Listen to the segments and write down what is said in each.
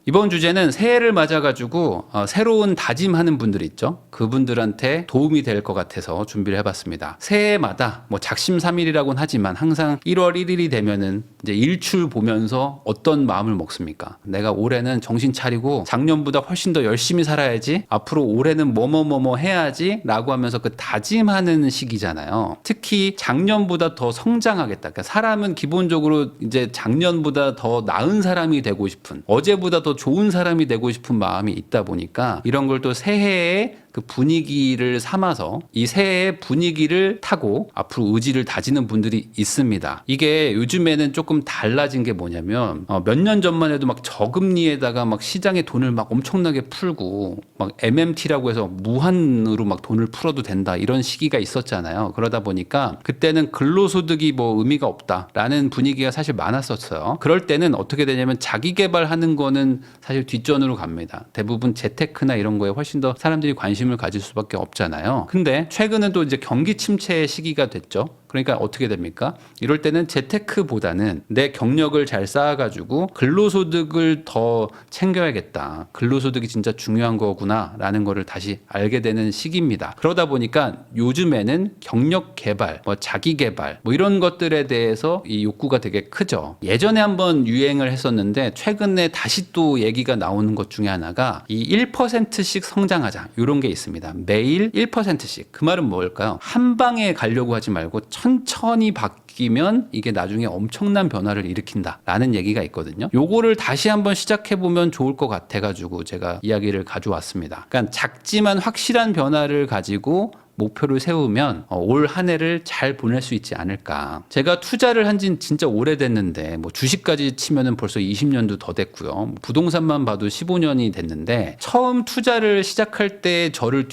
이번 주제는 새해를 맞아가지고 새로운 다짐하는 분들 있죠. 그분들한테 도움이 될 것 같아서 준비를 해봤습니다. 새해마다 뭐 작심삼일이라고는 하지만 항상 1월 1일이 되면은 이제 일출 보면서 어떤 마음을 먹습니까? 내가 올해는 정신 차리고 작년보다 훨씬 더 열심히 살아야지, 앞으로 올해는 뭐뭐뭐뭐 해야지 라고 하면서 그 다짐하는 시기잖아요. 특히 작년보다 더 성장하겠다. 그러니까 사람은 기본적으로 이제 작년보다 더 나은 사람이 되고 싶은, 어제보다 더 좋은 사람이 되고 싶은 마음이 있다 보니까 이런 걸 또 새해에 그 분위기를 삼아서 이 새해의 분위기를 타고 앞으로 의지를 다지는 분들이 있습니다. 이게 요즘에는 조금 달라진 게 뭐냐면 몇 년 전만 해도 막 저금리에다가 막 시장에 돈을 막 엄청나게 풀고 막 MMT라고 해서 무한으로 막 돈을 풀어도 된다 이런 시기가 있었잖아요. 그러다 보니까 그때는 근로소득이 뭐 의미가 없다라는 분위기가 사실 많았었어요. 그럴 때는 어떻게 되냐면 자기 개발하는 거는 사실 뒷전으로 갑니다. 대부분 재테크나 이런 거에 훨씬 더 사람들이 관심을 가질 수밖에 없잖아요. 근데 최근은 또 이제 경기 침체의 시기가 됐죠. 그러니까 어떻게 됩니까? 이럴 때는 재테크보다는 내 경력을 잘 쌓아가지고 근로소득을 더 챙겨야겠다. 근로소득이 진짜 중요한 거구나라는 거를 다시 알게 되는 시기입니다. 그러다 보니까 요즘에는 경력 개발, 뭐 자기 개발, 뭐 이런 것들에 대해서 이 욕구가 되게 크죠. 예전에 한번 유행을 했었는데 최근에 다시 또 얘기가 나오는 것 중에 하나가 이 1%씩 성장하자. 이런 게 있습니다. 매일 1%씩. 그 말은 뭘까요? 한 방에 가려고 하지 말고 천천히 바뀌면 이게 나중에 엄청난 변화를 일으킨다라는 얘기가 있거든요. 요거를 다시 한번 시작해 보면 좋을 것 같아가지고 제가 이야기를 가져왔습니다. 그러니까 작지만 확실한 변화를 가지고 목표를 세우면 올 한 해를 잘 보낼 수 있지 않을까. 제가 투자를 한 지는 진짜 오래됐는데 뭐 주식까지 치면은 벌써 20년도 더 됐고요. 뭐 부동산만 봐도 15년이 됐는데 처음 투자를 시작할 때 저를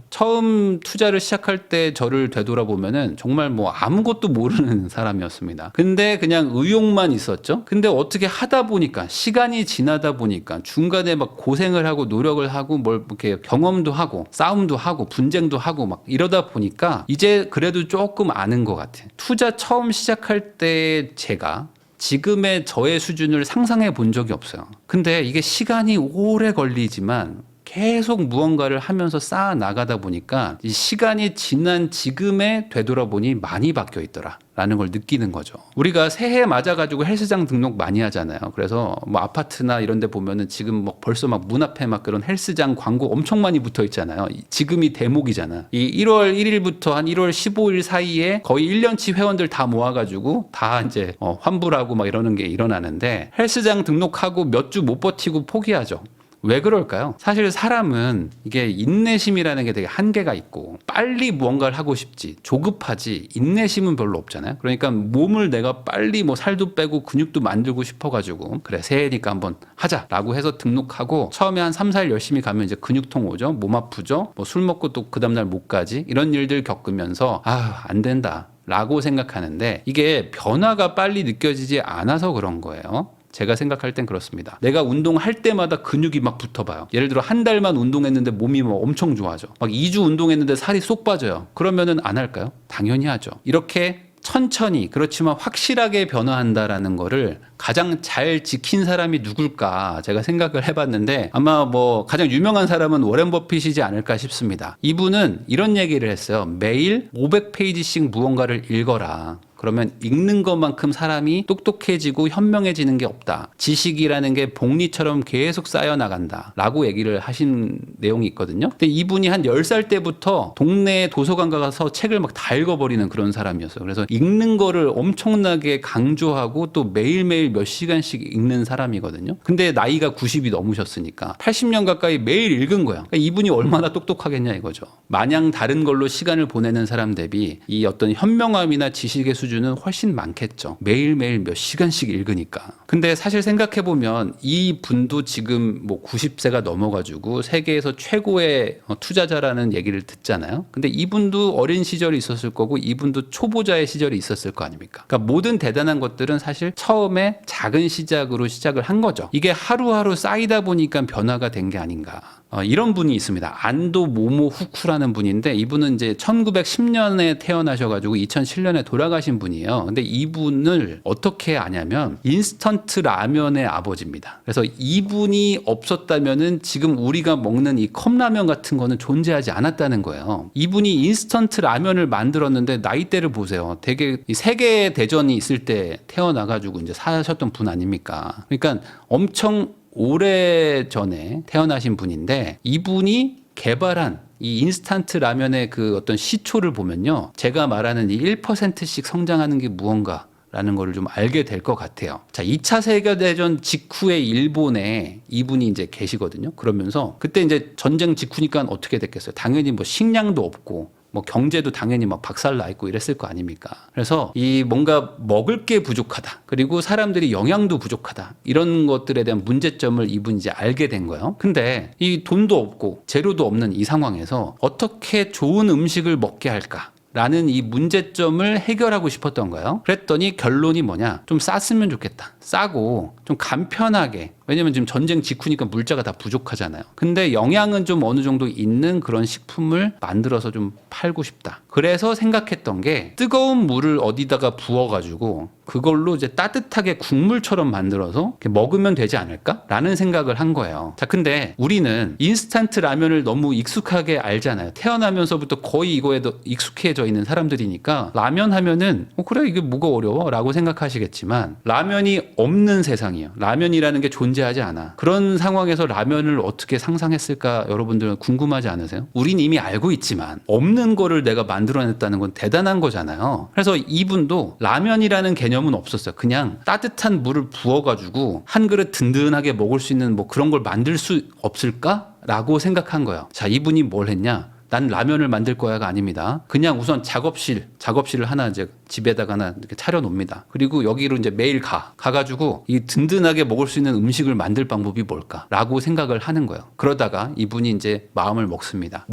처음 투자를 시작할 때 저를 되돌아보면은 정말 뭐 아무것도 모르는 사람이었습니다. 근데 그냥 의욕만 있었죠. 근데 어떻게 하다 보니까 시간이 지나다 보니까 중간에 막 고생을 하고 노력을 하고 뭘 이렇게 경험도 하고 싸움도 하고 분쟁도 하고 막 이러다 보니까 이제 그래도 조금 아는 것 같아. 투자 처음 시작할 때 제가 지금의 저의 수준을 상상해 본 적이 없어요. 근데 이게 시간이 오래 걸리지만 계속 무언가를 하면서 쌓아 나가다 보니까 이 시간이 지난 지금에 되돌아보니 많이 바뀌어 있더라 라는 걸 느끼는 거죠. 우리가 새해 맞아가지고 헬스장 등록 많이 하잖아요. 그래서 뭐 아파트나 이런 데 보면은 지금 뭐 벌써 막 문 앞에 막 그런 헬스장 광고 엄청 많이 붙어 있잖아요. 지금이 대목이잖아. 이 1월 1일부터 한 1월 15일 사이에 거의 1년치 회원들 다 모아가지고 다 이제 환불하고 막 이러는 게 일어나는데 헬스장 등록하고 몇 주 못 버티고 포기하죠. 왜 그럴까요? 사실 사람은 이게 인내심이라는 게 되게 한계가 있고 빨리 무언가를 하고 싶지 조급하지 인내심은 별로 없잖아요. 그러니까 몸을 내가 빨리 뭐 살도 빼고 근육도 만들고 싶어가지고 그래 새해니까 한번 하자라고 해서 등록하고 처음에 한 3, 4일 열심히 가면 이제 근육통 오죠. 몸 아프죠. 뭐 술 먹고 또 그 다음날 못 가지. 이런 일들 겪으면서 안 된다 라고 생각하는데 이게 변화가 빨리 느껴지지 않아서 그런 거예요. 제가 생각할 땐 그렇습니다. 내가 운동할 때마다 근육이 막 붙어봐요. 예를 들어 한 달만 운동했는데 몸이 막 엄청 좋아져. 막 2주 운동했는데 살이 쏙 빠져요. 그러면은 안 할까요? 당연히 하죠. 이렇게 천천히 그렇지만 확실하게 변화한다라는 거를 가장 잘 지킨 사람이 누굴까 제가 생각을 해봤는데 아마 뭐 가장 유명한 사람은 워렌 버핏이지 않을까 싶습니다. 이분은 이런 얘기를 했어요. 매일 500페이지씩 무언가를 읽어라. 그러면 읽는 것만큼 사람이 똑똑해지고 현명해지는 게 없다. 지식이라는 게 복리처럼 계속 쌓여나간다. 라고 얘기를 하신 내용이 있거든요. 근데 이분이 한 10살 때부터 동네 도서관 가서 책을 막 다 읽어버리는 그런 사람이었어요. 그래서 읽는 거를 엄청나게 강조하고 또 매일매일 몇 시간씩 읽는 사람이거든요. 근데 나이가 90이 넘으셨으니까 80년 가까이 매일 읽은 거야. 그러니까 이분이 얼마나 똑똑하겠냐 이거죠. 마냥 다른 걸로 시간을 보내는 사람 대비 이 어떤 현명함이나 지식의 수준은 훨씬 많겠죠. 매일매일 몇 시간씩 읽으니까. 근데 사실 생각해보면 이 분도 지금 뭐 90세가 넘어가지고 세계에서 최고의 투자자라는 얘기를 듣잖아요. 근데 이분도 어린 시절이 있었을 거고 이분도 초보자의 시절이 있었을 거 아닙니까? 그러니까 모든 대단한 것들은 사실 처음에 작은 시작으로 시작을 한 거죠. 이게 하루하루 쌓이다 보니까 변화가 된 게 아닌가. 이런 분이 있습니다. 안도 모모 후쿠라는 분인데 이분은 이제 1910년에 태어나셔가지고 2007년에 돌아가신 분이에요. 근데 이분을 어떻게 아냐면 인스턴트 라면의 아버지입니다. 그래서 이분이 없었다면은 지금 우리가 먹는 이 컵라면 같은 거는 존재하지 않았다는 거예요. 이분이 인스턴트 라면을 만들었는데 나이대를 보세요. 되게 세계 대전이 있을 때 태어나가지고 이제 사셨던 분 아닙니까? 그러니까 엄청 오래 전에 태어나신 분인데 이분이 개발한 이 인스턴트 라면의 그 어떤 시초를 보면요. 제가 말하는 이 1%씩 성장하는 게 무언가 라는 거를 좀 알게 될 것 같아요. 자, 2차 세계대전 직후에 일본에 이분이 이제 계시거든요. 그러면서 그때 이제 전쟁 직후니까 어떻게 됐겠어요? 당연히 뭐 식량도 없고 뭐 경제도 당연히 막 박살나 있고 이랬을 거 아닙니까? 그래서 이 뭔가 먹을 게 부족하다. 그리고 사람들이 영양도 부족하다. 이런 것들에 대한 문제점을 이분이 이제 알게 된 거예요. 근데 이 돈도 없고 재료도 없는 이 상황에서 어떻게 좋은 음식을 먹게 할까? 라는 이 문제점을 해결하고 싶었던 거예요. 그랬더니 결론이 뭐냐? 좀 쌌으면 좋겠다. 싸고 좀 간편하게. 왜냐면 지금 전쟁 직후니까 물자가 다 부족하잖아요. 근데 영양은 좀 어느 정도 있는 그런 식품을 만들어서 좀 팔고 싶다. 그래서 생각했던 게 뜨거운 물을 어디다가 부어가지고 그걸로 이제 따뜻하게 국물처럼 만들어서 이렇게 먹으면 되지 않을까? 라는 생각을 한 거예요. 자, 근데 우리는 인스턴트 라면을 너무 익숙하게 알잖아요. 태어나면서부터 거의 이거에도 익숙해져 있는 사람들이니까 라면 하면은 그래 이게 뭐가 어려워? 라고 생각하시겠지만 라면이 없는 세상이에요. 라면이라는 게 존재하지 않아. 그런 상황에서 라면을 어떻게 상상했을까 여러분들은 궁금하지 않으세요? 우린 이미 알고 있지만 없는 거를 내가 만들어냈다는 건 대단한 거잖아요. 그래서 이분도 라면이라는 개념은 없었어요. 그냥 따뜻한 물을 부어가지고 한 그릇 든든하게 먹을 수 있는 뭐 그런 걸 만들 수 없을까? 라고 생각한 거예요. 자, 이분이 뭘 했냐? 난 라면을 만들 거야가 아닙니다. 그냥 우선 작업실을 하나 이제 집에다가 하나 이렇게 차려놓습니다. 그리고 여기로 이제 매일 가가지고 이 든든하게 먹을 수 있는 음식을 만들 방법이 뭘까라고 생각을 하는 거예요. 그러다가 이분이 이제 마음을 먹습니다.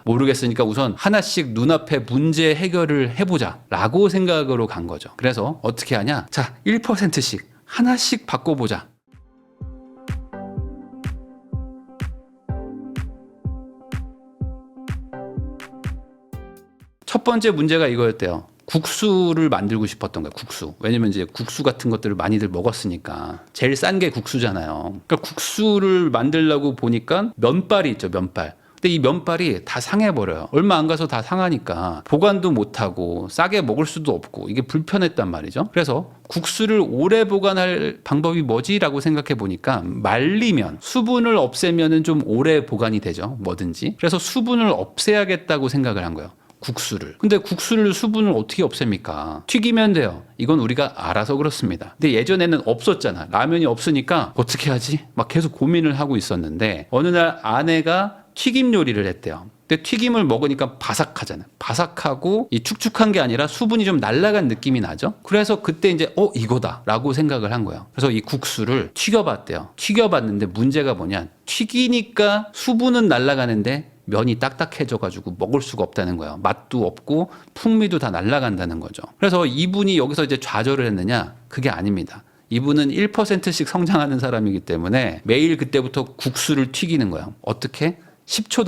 모르겠으니까 우선 하나씩 눈앞에 문제 해결을 해보자라고 생각으로 간 거죠. 그래서 어떻게 하냐? 자, 1%씩 하나씩 바꿔보자. 첫 번째 문제가 이거였대요. 국수를 만들고 싶었던 거예요. 국수. 왜냐면 이제 국수 같은 것들을 많이들 먹었으니까. 제일 싼 게 국수잖아요. 그러니까 국수를 만들려고 보니까 면발이 있죠, 면발. 근데 이 면발이 다 상해버려요. 얼마 안 가서 다 상하니까 보관도 못하고 싸게 먹을 수도 없고 이게 불편했단 말이죠. 그래서 국수를 오래 보관할 방법이 뭐지라고 생각해 보니까 말리면 수분을 없애면은 좀 오래 보관이 되죠. 뭐든지. 그래서 수분을 없애야겠다고 생각을 한 거예요. 국수를. 근데 국수를 수분을 어떻게 없앱니까? 튀기면 돼요. 이건 우리가 알아서 그렇습니다. 근데 예전에는 없었잖아. 라면이 없으니까 어떻게 하지? 막 계속 고민을 하고 있었는데 어느 날 아내가 튀김 요리를 했대요. 근데 튀김을 먹으니까 바삭하잖아요. 바삭하고 이 축축한 게 아니라 수분이 좀 날아간 느낌이 나죠. 그래서 그때 이제 이거다라고 생각을 한 거예요. 그래서 이 국수를 튀겨봤대요. 튀겨봤는데 문제가 뭐냐? 튀기니까 수분은 날아가는데 면이 딱딱해져가지고 먹을 수가 없다는 거예요. 맛도 없고 풍미도 다 날아간다는 거죠. 그래서 이분이 여기서 이제 좌절을 했느냐? 그게 아닙니다. 이분은 1%씩 성장하는 사람이기 때문에 매일 그때부터 국수를 튀기는 거예요. 어떻게? 10초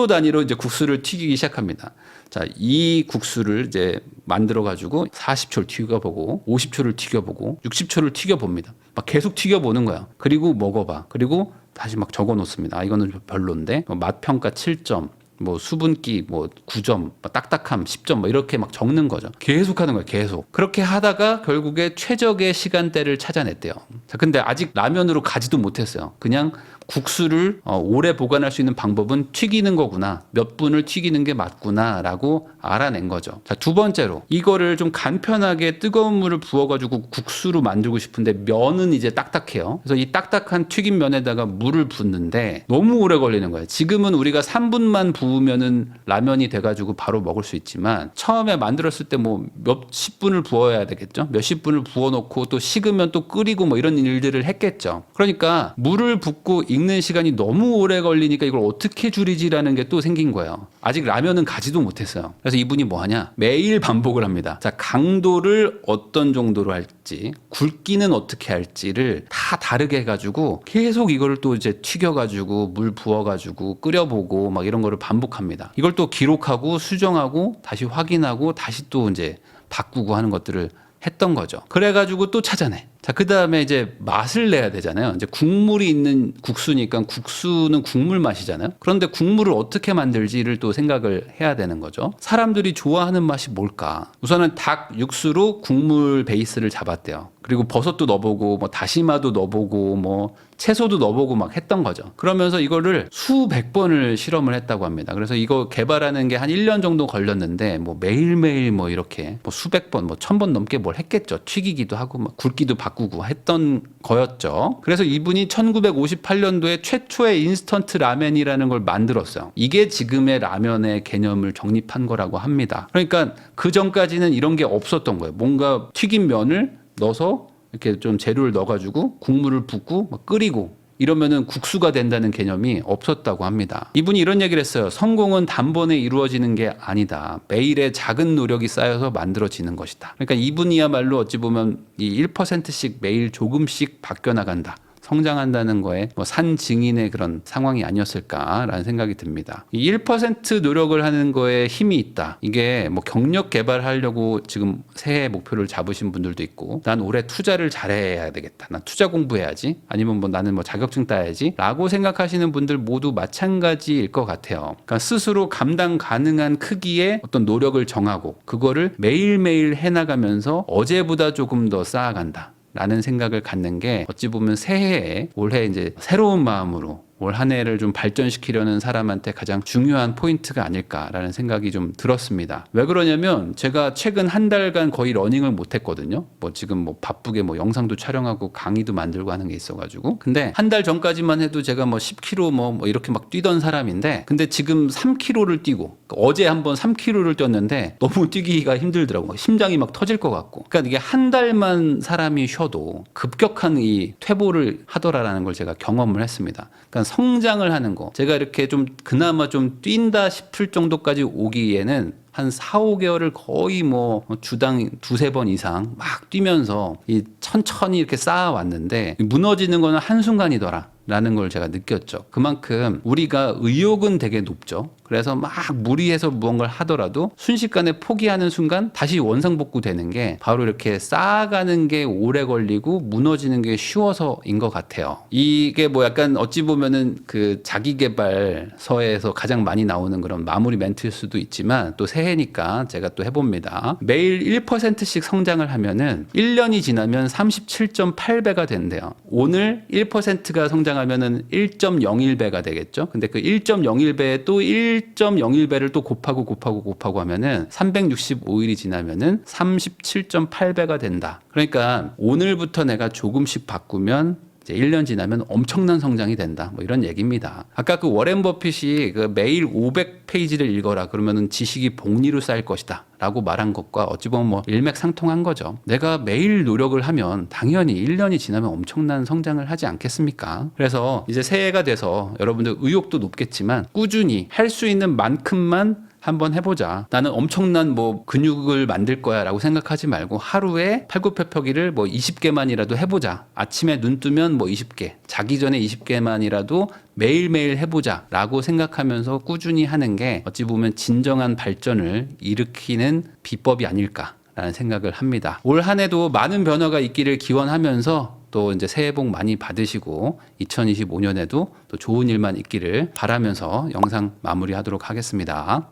단위로 이제 국수를 튀기기 시작합니다. 자, 이 국수를 이제 만들어가지고 40초를 튀겨보고 50초를 튀겨보고 60초를 튀겨봅니다. 막 계속 튀겨보는 거야. 그리고 먹어봐. 그리고 다시 막 적어놓습니다. 이거는 별론데 맛평가 7점, 뭐 수분기 뭐 9점, 딱딱함 10점 뭐 이렇게 막 적는 거죠. 계속 하는 거예요. 계속. 그렇게 하다가 결국에 최적의 시간대를 찾아냈대요. 자, 근데 아직 라면으로 가지도 못했어요. 그냥 국수를 오래 보관할 수 있는 방법은 튀기는 거구나. 몇 분을 튀기는 게 맞구나라고 알아낸 거죠. 자, 두 번째로 이거를 좀 간편하게 뜨거운 물을 부어가지고 국수로 만들고 싶은데 면은 이제 딱딱해요. 그래서 이 딱딱한 튀긴 면에다가 물을 붓는데 너무 오래 걸리는 거예요. 지금은 우리가 3분만 부으면은 라면이 돼가지고 바로 먹을 수 있지만 처음에 만들었을 때 뭐 몇십 분을 부어야 되겠죠. 몇십 분을 부어놓고 또 식으면 또 끓이고 뭐 이런 일들을 했겠죠. 그러니까 물을 붓고 익는 시간이 너무 오래 걸리니까 이걸 어떻게 줄이지라는 게 또 생긴 거예요. 아직 라면은 가지도 못했어요. 그래서 이분이 뭐 하냐? 매일 반복을 합니다. 자, 강도를 어떤 정도로 할지, 굵기는 어떻게 할지를 다 다르게 해가지고 계속 이거를 또 이제 튀겨가지고 물 부어가지고 끓여보고 막 이런 거를 반복합니다. 이걸 또 기록하고 수정하고 다시 확인하고 다시 또 이제 바꾸고 하는 것들을 했던 거죠. 그래가지고 또 찾아내. 자, 그 다음에 이제 맛을 내야 되잖아요. 이제 국물이 있는 국수니까 국수는 국물 맛이잖아요. 그런데 국물을 어떻게 만들지를 또 생각을 해야 되는 거죠. 사람들이 좋아하는 맛이 뭘까? 우선은 닭 육수로 국물 베이스를 잡았대요. 그리고 버섯도 넣어보고 뭐 다시마도 넣어보고 뭐 채소도 넣어보고 막 했던 거죠. 그러면서 이거를 수백 번을 실험을 했다고 합니다. 그래서 이거 개발하는 게 한 1년 정도 걸렸는데 뭐 매일매일 뭐 이렇게 뭐 수백 번, 뭐 1000번 넘게 뭘 했겠죠. 튀기기도 하고 막 굵기도 바꾸고 했던 거였죠. 그래서 이분이 1958년도에 최초의 인스턴트 라멘이라는 걸 만들었어요. 이게 지금의 라면의 개념을 정립한 거라고 합니다. 그러니까 그 전까지는 이런 게 없었던 거예요. 뭔가 튀긴 면을 넣어서 이렇게 좀 재료를 넣어가지고 국물을 붓고 막 끓이고 이러면은 국수가 된다는 개념이 없었다고 합니다. 이분이 이런 얘기를 했어요. 성공은 단번에 이루어지는 게 아니다. 매일의 작은 노력이 쌓여서 만들어지는 것이다. 그러니까 이분이야말로 어찌 보면 이 1%씩 매일 조금씩 바뀌어나간다. 성장한다는 거에 뭐 산 증인의 그런 상황이 아니었을까라는 생각이 듭니다. 이 1% 노력을 하는 거에 힘이 있다. 이게 뭐 경력 개발하려고 지금 새해 목표를 잡으신 분들도 있고, 난 올해 투자를 잘해야 되겠다. 난 투자 공부해야지. 아니면 뭐 나는 뭐 자격증 따야지. 라고 생각하시는 분들 모두 마찬가지일 것 같아요. 그러니까 스스로 감당 가능한 크기의 어떤 노력을 정하고 그거를 매일매일 해나가면서 어제보다 조금 더 쌓아간다. 라는 생각을 갖는 게 어찌 보면 새해에 올해 이제 새로운 마음으로 올 한 해를 좀 발전시키려는 사람한테 가장 중요한 포인트가 아닐까라는 생각이 좀 들었습니다. 왜 그러냐면 제가 최근 한 달간 거의 러닝을 못 했거든요. 뭐 지금 뭐 바쁘게 뭐 영상도 촬영하고 강의도 만들고 하는 게 있어가지고. 근데 한 달 전까지만 해도 제가 뭐 10km 뭐 이렇게 막 뛰던 사람인데, 근데 지금 3km를 뛰고 어제 한번 3km를 뛰었는데 너무 뛰기가 힘들더라고요. 심장이 막 터질 것 같고. 그러니까 이게 한 달만 사람이 쉬어도 급격한 이 퇴보를 하더라라는 걸 제가 경험을 했습니다. 그러니까 성장을 하는 거. 제가 이렇게 좀 그나마 좀 뛴다 싶을 정도까지 오기에는 한 4, 5개월을 거의 뭐 주당 2-3번 이상 막 뛰면서 이 천천히 이렇게 쌓아왔는데 무너지는 거는 한순간이더라. 라는 걸 제가 느꼈죠. 그만큼 우리가 의욕은 되게 높죠. 그래서 막 무리해서 무언가를 하더라도 순식간에 포기하는 순간 다시 원상복구되는 게 바로 이렇게 쌓아가는 게 오래 걸리고 무너지는 게 쉬워서인 것 같아요. 이게 뭐 약간 어찌 보면은 그 자기계발서에서 가장 많이 나오는 그런 마무리 멘트일 수도 있지만 또 새해니까 제가 또 해봅니다. 매일 1%씩 성장을 하면은 1년이 지나면 37.8배가 된대요. 오늘 1%가 성장하면은 1.01배가 되겠죠. 근데 그 1.01배에 또 1.01배를 또 곱하고 하면은 365일이 지나면은 37.8배가 된다. 그러니까 오늘부터 내가 조금씩 바꾸면 이제 1년 지나면 엄청난 성장이 된다. 뭐 이런 얘기입니다. 아까 그 워렌 버핏이 그 매일 500페이지를 읽어라. 그러면은 지식이 복리로 쌓일 것이다. 라고 말한 것과 어찌 보면 뭐 일맥상통한 거죠. 내가 매일 노력을 하면 당연히 1년이 지나면 엄청난 성장을 하지 않겠습니까? 그래서 이제 새해가 돼서 여러분들 의욕도 높겠지만 꾸준히 할 수 있는 만큼만 한번 해보자. 나는 엄청난 뭐 근육을 만들 거야 라고 생각하지 말고 하루에 팔굽혀펴기를 뭐 20개만이라도 해보자. 아침에 눈 뜨면 뭐 20개, 자기 전에 20개만이라도 매일매일 해보자 라고 생각하면서 꾸준히 하는 게 어찌 보면 진정한 발전을 일으키는 비법이 아닐까 라는 생각을 합니다. 올 한 해도 많은 변화가 있기를 기원하면서 또 이제 새해 복 많이 받으시고 2025년에도 또 좋은 일만 있기를 바라면서 영상 마무리하도록 하겠습니다.